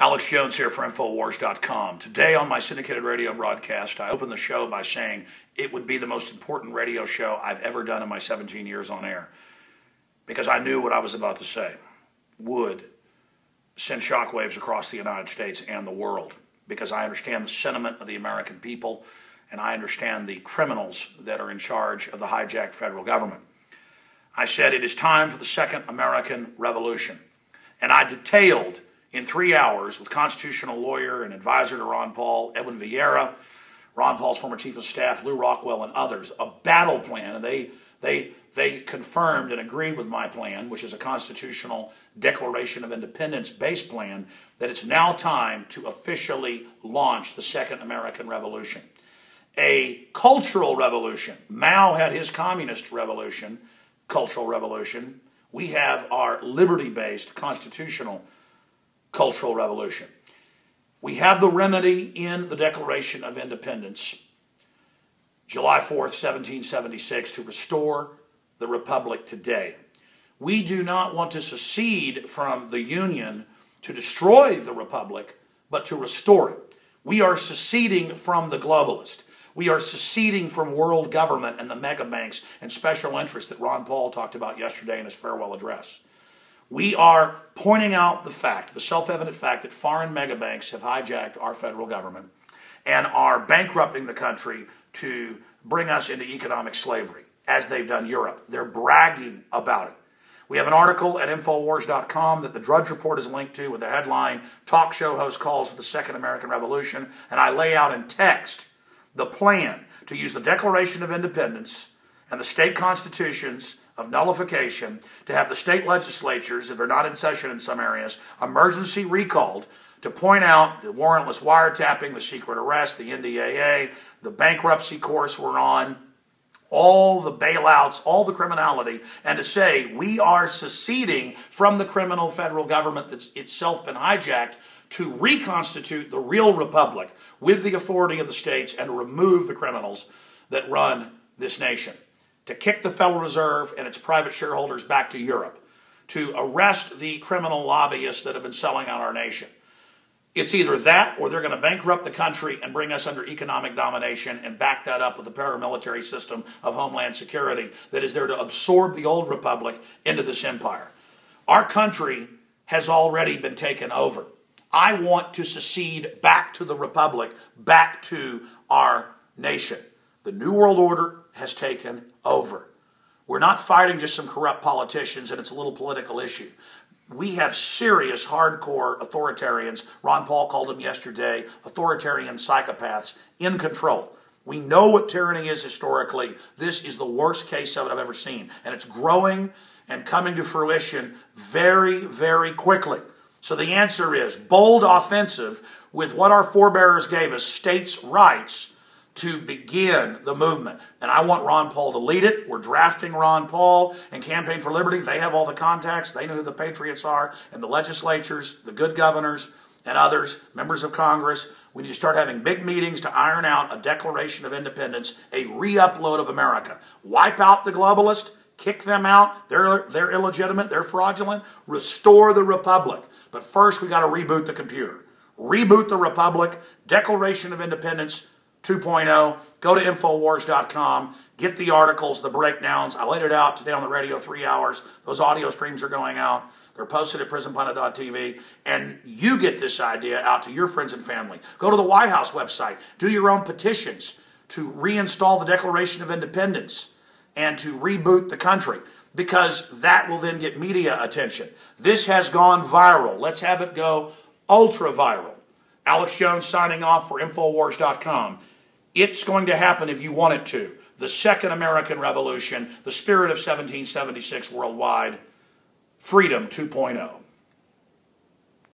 Alex Jones here for Infowars.com. Today on my syndicated radio broadcast, I opened the show by saying it would be the most important radio show I've ever done in my 17 years on air, because I knew what I was about to say would send shockwaves across the United States and the world, because I understand the sentiment of the American people and I understand the criminals that are in charge of the hijacked federal government. I said it is time for the second American Revolution, and I detailed in 3 hours with constitutional lawyer and advisor to Ron Paul, Edwin Vieira, Ron Paul's former chief of staff, Lew Rockwell, and others, a battle plan. And they confirmed and agreed with my plan, which is a constitutional Declaration of Independence-based plan, that it's now time to officially launch the second American Revolution. A cultural revolution. Mao had his communist revolution, cultural revolution. We have our liberty-based constitutional cultural revolution. We have the remedy in the Declaration of Independence, July 4th, 1776, to restore the Republic today. We do not want to secede from the Union to destroy the Republic, but to restore it. We are seceding from the globalist. We are seceding from world government and the mega banks and special interests that Ron Paul talked about yesterday in his farewell address. We are pointing out the fact, the self-evident fact, that foreign mega banks have hijacked our federal government and are bankrupting the country to bring us into economic slavery, as they've done Europe. They're bragging about it. We have an article at Infowars.com that the Drudge Report is linked to with the headline, Talk Show Host Calls for the Second American Revolution, and I lay out in text the plan to use the Declaration of Independence and the state constitutions of nullification to have the state legislatures, if they're not in session in some areas, emergency recalled to point out the warrantless wiretapping, the secret arrest, the NDAA, the bankruptcy course we're on, all the bailouts, all the criminality, and to say we are seceding from the criminal federal government that's itself been hijacked to reconstitute the real republic with the authority of the states and to remove the criminals that run this nation, to kick the Federal Reserve and its private shareholders back to Europe, to arrest the criminal lobbyists that have been selling out our nation. It's either that or they're going to bankrupt the country and bring us under economic domination and back that up with the paramilitary system of Homeland Security that is there to absorb the old republic into this empire. Our country has already been taken over. I want to secede back to the republic, back to our nation. The New World Order has taken over. We're not fighting just some corrupt politicians and it's a little political issue. We have serious, hardcore authoritarians. Ron Paul called them yesterday, authoritarian psychopaths in control. We know what tyranny is historically. This is the worst case of it I've ever seen. And it's growing and coming to fruition very, very quickly. So the answer is bold offensive with what our forebears gave us, states' rights, to begin the movement. And I want Ron Paul to lead it. We're drafting Ron Paul and Campaign for Liberty. They have all the contacts. They know who the patriots are and the legislatures, the good governors and others, members of Congress. We need to start having big meetings to iron out a Declaration of Independence, a re-upload of America. Wipe out the globalists, kick them out. They're illegitimate. They're fraudulent. Restore the republic. But first, we got to reboot the computer. Reboot the republic. Declaration of Independence 2.0. Go to Infowars.com. Get the articles, the breakdowns. I laid it out today on the radio, 3 hours. Those audio streams are going out. They're posted at prisonplanet.tv. And you get this idea out to your friends and family. Go to the White House website. Do your own petitions to reinstall the Declaration of Independence and to reboot the country, because that will then get media attention. This has gone viral. Let's have it go ultra viral. Alex Jones signing off for Infowars.com. It's going to happen if you want it to. The second American Revolution, the spirit of 1776 worldwide, freedom 2.0.